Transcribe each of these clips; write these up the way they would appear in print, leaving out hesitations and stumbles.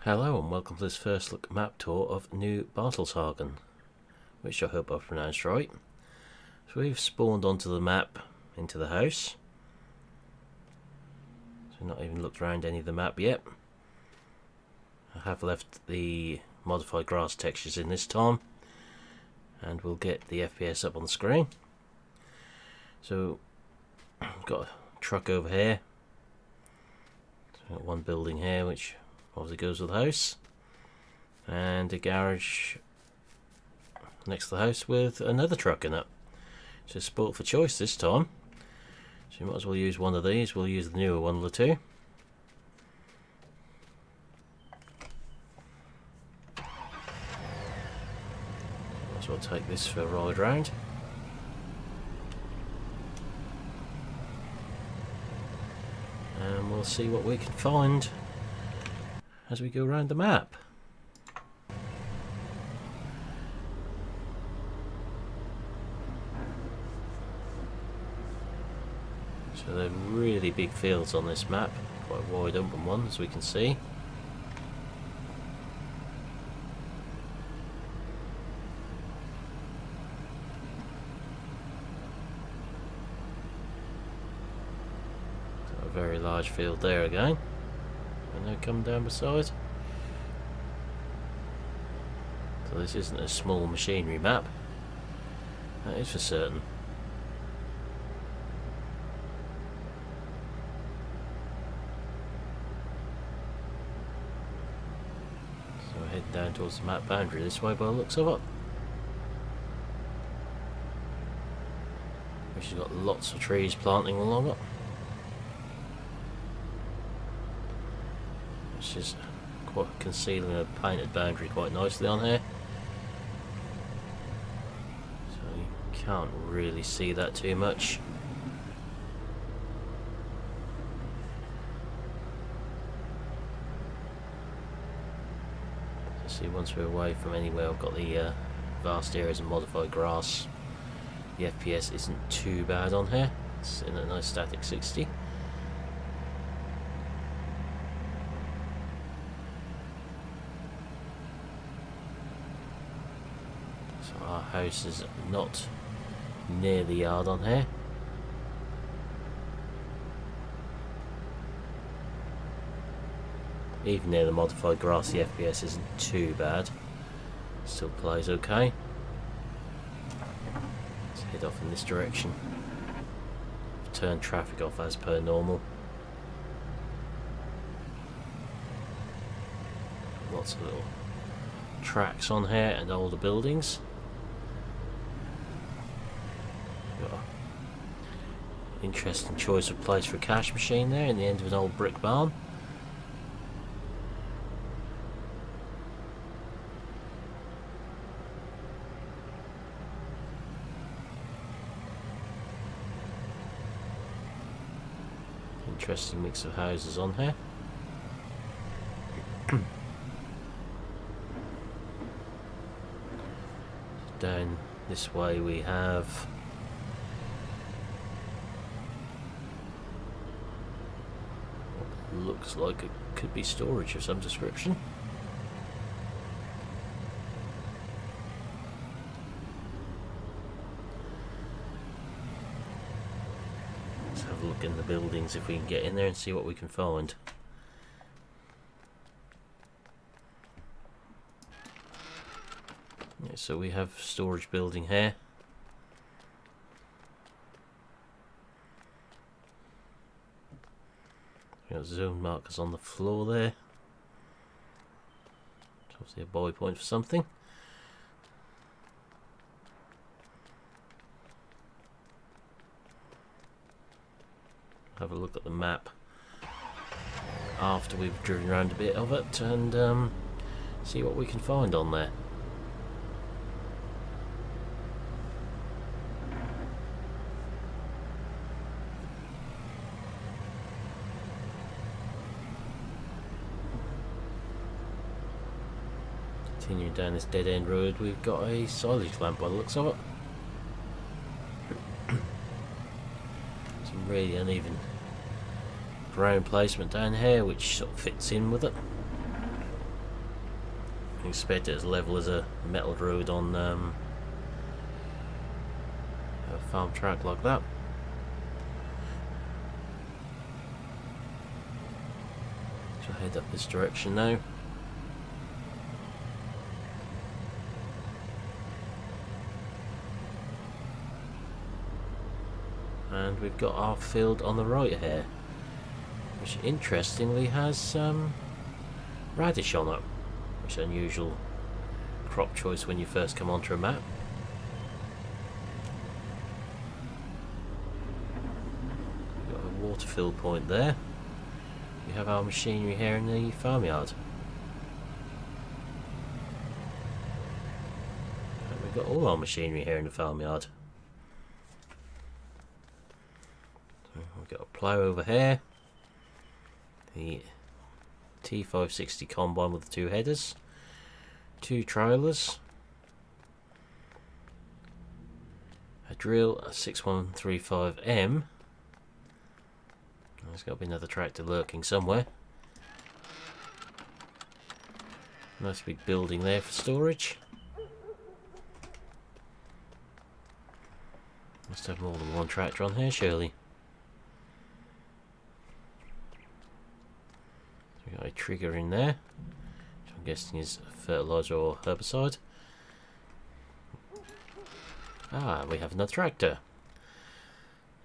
Hello and welcome to this first look map tour of Neu Bartelshagen, which I hope I've pronounced right. So we've spawned onto the map into the house. So we've not even looked around any of the map yet. I have left the modified grass textures in this time, and we'll get the FPS up on the screen. So I've got a truck over here. So I've got one building here which obviously goes with the house, and a garage next to the house with another truck in it. So sport for choice this time, so you might as well use one of these. We'll use the newer one of the two. Might as well take this for a ride round. And we'll see what we can find as we go around the map. So they're really big fields on this map, quite a wide open one as we can see. Got a very large field there again. And they're coming down beside. So this isn't a small machinery map, that is for certain. So we're heading down towards the map boundary this way by the looks of it. Which has got lots of trees planting along it. Which is quite concealing a painted boundary quite nicely on here. So you can't really see that too much. So see, once we're away from anywhere, I've got the vast areas of modified grass. The FPS isn't too bad on here. It's in a nice static 60. Our house is not near the yard on here. Even near the modified grass, the FPS isn't too bad. Still plays okay. Let's head off in this direction. Turn traffic off as per normal. Lots of little tracks on here and older buildings. Interesting choice of place for a cash machine there in the end of an old brick barn. Interesting mix of houses on here. Down this way we have looks like it could be storage of some description. Let's have a look in the buildings if we can get in there and see what we can find. Yeah, so we have storage building here. Got zone markers on the floor there. It's obviously a buy point for something. Have a look at the map after we've driven around a bit of it and see what we can find on there. Continuing down this dead end road, we've got a silage lamp by the looks of it. Some really uneven ground placement down here which sort of fits in with it. I expect it as level as a metal road on a farm track like that. So head up this direction now. And we've got our field on the right here, which interestingly has radish on it, which is an unusual crop choice when you first come onto a map. We've got a water fill point there. We have our machinery here in the farmyard. And we've got all our machinery here in the farmyard. We've got a plough over here, the T560 combine with the 2 headers, 2 trailers, a drill, a 6135M. There's got to be another tractor lurking somewhere. Nice big building there for storage. Must have more than one tractor on here, surely. We got a trigger in there, which I'm guessing is fertilizer or herbicide. Ah, we have another tractor.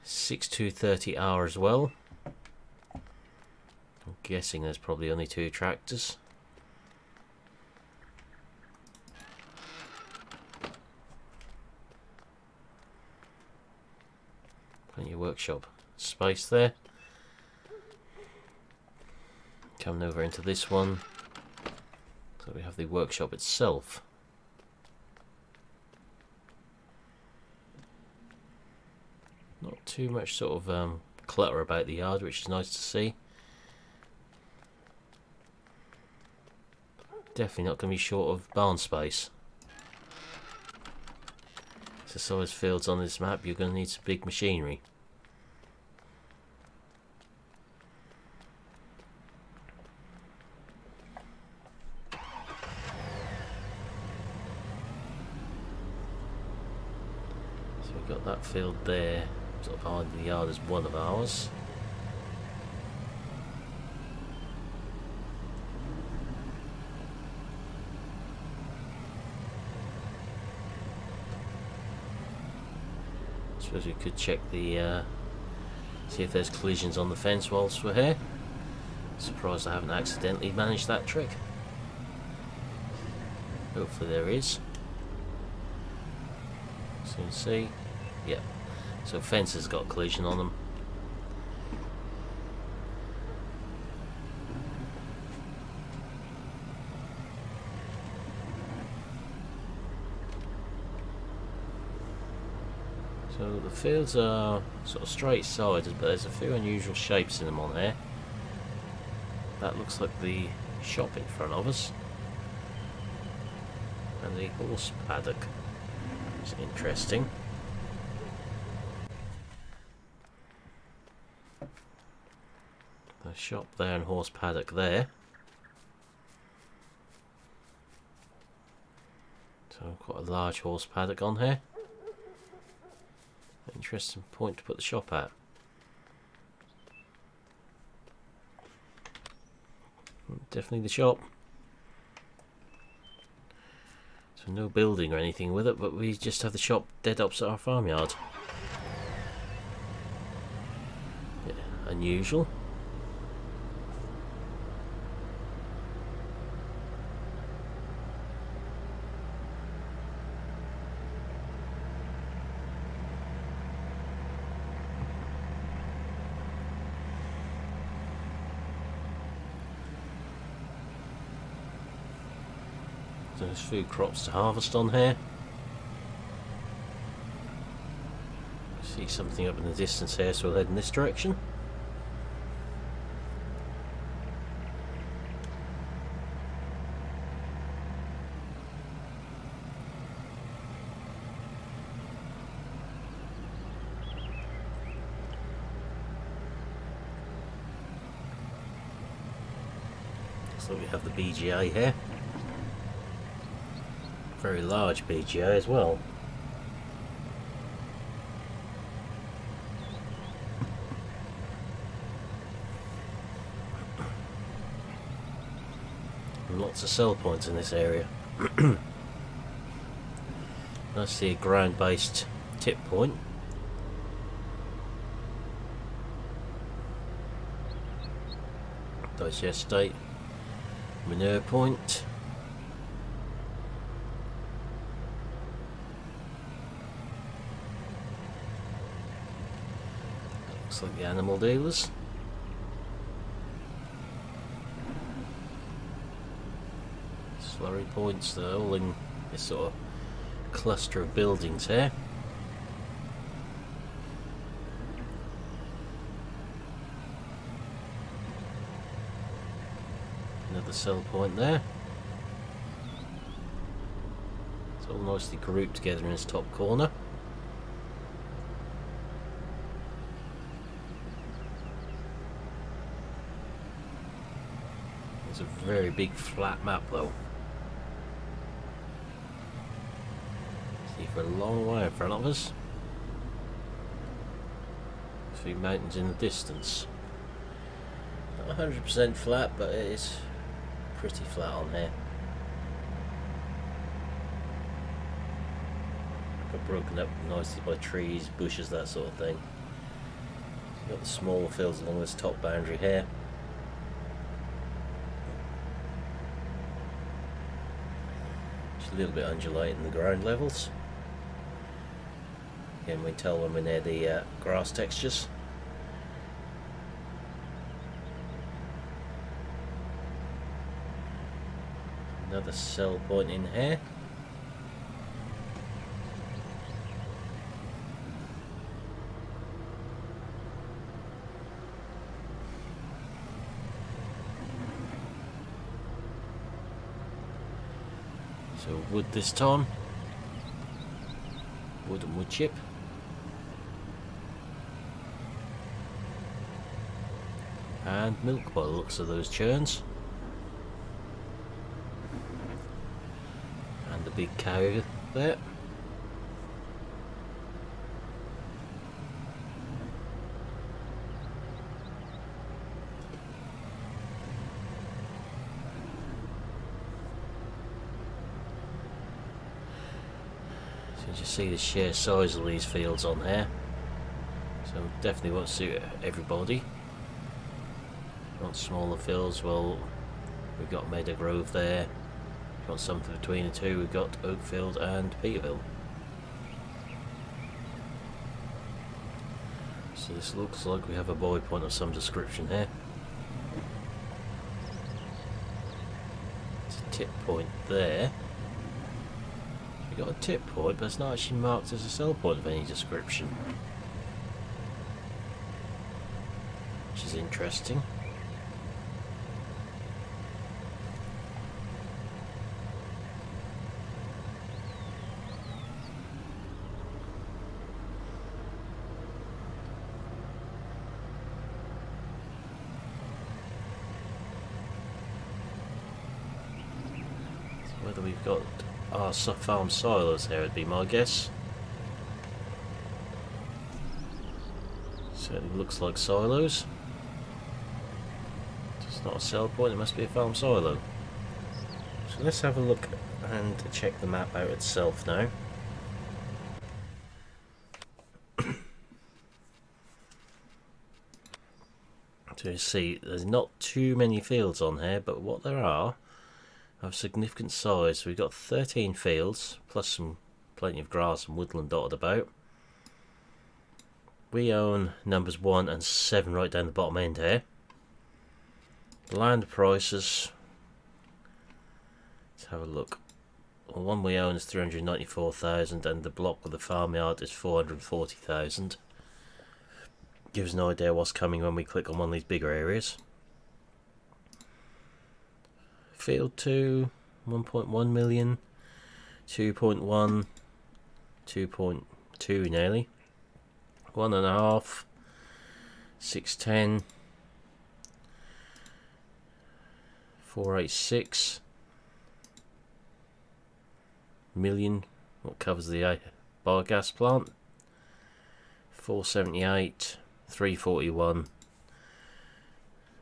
6230R as well. I'm guessing there's probably only 2 tractors. Plenty of workshop space there. Coming over into this one, so we have the workshop itself. Not too much sort of clutter about the yard, which is nice to see. Definitely not going to be short of barn space. It's the size fields on this map, you're going to need some big machinery. Got that field there, sort of behind the yard, as one of ours. I suppose we could check the see if there's collisions on the fence whilst we're here. Surprised I haven't accidentally managed that trick. Hopefully there is. Soon see. Yep, so fence has got collision on them. So the fields are sort of straight sided, but there's a few unusual shapes in them on there. That looks like the shop in front of us. And the horse paddock. It's interesting. The shop there and horse paddock there. So quite a large horse paddock on here. Interesting point to put the shop at. Definitely the shop. So no building or anything with it, but we just have the shop dead opposite our farmyard. Yeah, unusual. There's food crops to harvest on here. See something up in the distance here, so we'll head in this direction. So we have the BGA here. Very large BGA as well. And lots of sell points in this area. I see a ground based tip point. Digest state. Manure point. Looks like the animal dealers. Slurry points, they're all in this sort of cluster of buildings here. Another sell point there. It's all nicely grouped together in its top corner. It's a very big flat map though. See for a long way in front of us. A few mountains in the distance. Not 100% flat, but it is pretty flat on here. Got broken up nicely by trees, bushes, that sort of thing. So you've got the smaller fields along this top boundary here. Just a little bit undulating the ground levels. Again, we can tell when we're near the grass textures. Another sell point in here. So wood this time. Wood and wood chip. And milk by the looks of those churns. And the big cow there. So you just see the sheer size of these fields on here. So definitely won't suit everybody. Want smaller fields, well, we've got Meadow Grove there. If you want something between the two, we've got Oakfield and Peterville. So this looks like we have a buy point of some description here. It's a tip point there. We've got a tip point, but it's not actually marked as a sell point of any description, which is interesting. Whether we've got our farm silos here would be my guess. Certainly looks like silos. It's not a sell point, it must be a farm silo. So let's have a look and check the map out itself now. So you see there's not too many fields on here, but what there are of significant size. We've got 13 fields plus plenty of grass and woodland dotted about. We own numbers 1 and 7 right down the bottom end here. Land prices, let's have a look. The one we own is 394,000 and the block with the farmyard is 440,000. Gives an idea what's coming when we click on one of these bigger areas. Field 2, 1.1 million, 2.1, 2.2 nearly, 1.5, 610, 486, million, what covers the biogas plant. 478, 341.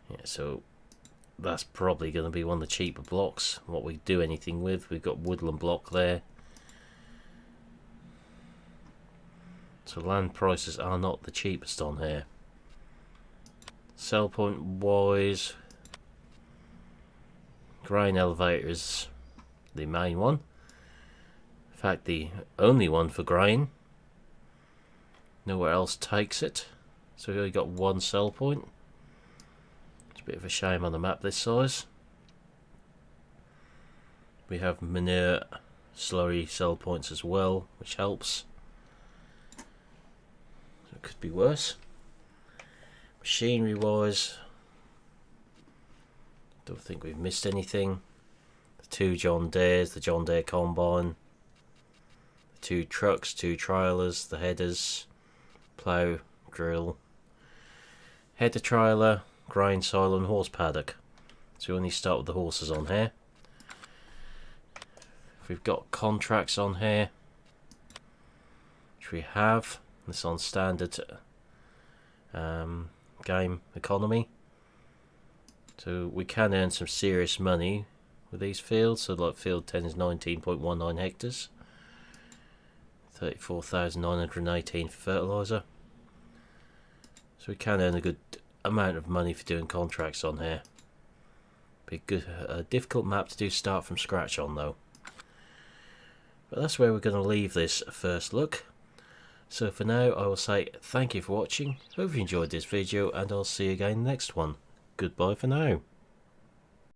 Yeah, so that's probably going to be one of the cheaper blocks. What we do anything with, we've got woodland block there. So land prices are not the cheapest on here. Sell point wise, grain elevator is the main one. In fact, the only one for grain. Nowhere else takes it. So we only got one sell point. It's a bit of a shame on the map this size. We have manure slurry sell points as well, which helps. It could be worse. Machinery wise, don't think we've missed anything. The 2 John Deeres, the John Deere combine, the 2 trucks, 2 trailers, the headers, plough, drill, header trailer, grain silo and horse paddock. So we only start with the horses on here. We've got contracts on here, which we have. This on standard game economy. So we can earn some serious money with these fields. So like field 10 is 19.19 hectares. 34,918 for fertiliser. So we can earn a good amount of money for doing contracts on here. Be a difficult map to do start from scratch on though. But that's where we're going to leave this first look. So for now I will say thank you for watching, hope you enjoyed this video and I'll see you again in the next one. Goodbye for now.